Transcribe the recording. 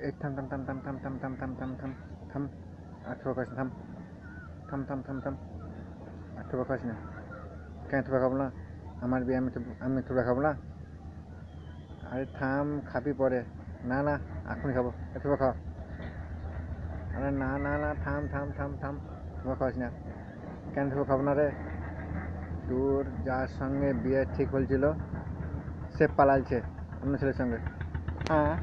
এই থাম থাম থাম থাম থাম থাম থাম থাম থাম থাম থাম আর থোকা খাস না, থাম থাম থাম থাম থাম আর থোকা খাস না। কেন থোকা খাবো না? আমার বিয়ে আমি থোকা খাবো না? আরে থাম, খাবি পরে। না না, এখনই খাবো। থোকা খাও। আরে না না না, থাম থাম থাম থাম, থোকা খাস না। কেন থোকা খাবো না রে? তোর যার সঙ্গে বিয়ে ঠিক হয়েছিল সে পালালছে অন্য ছেলের সঙ্গে। হ্যাঁ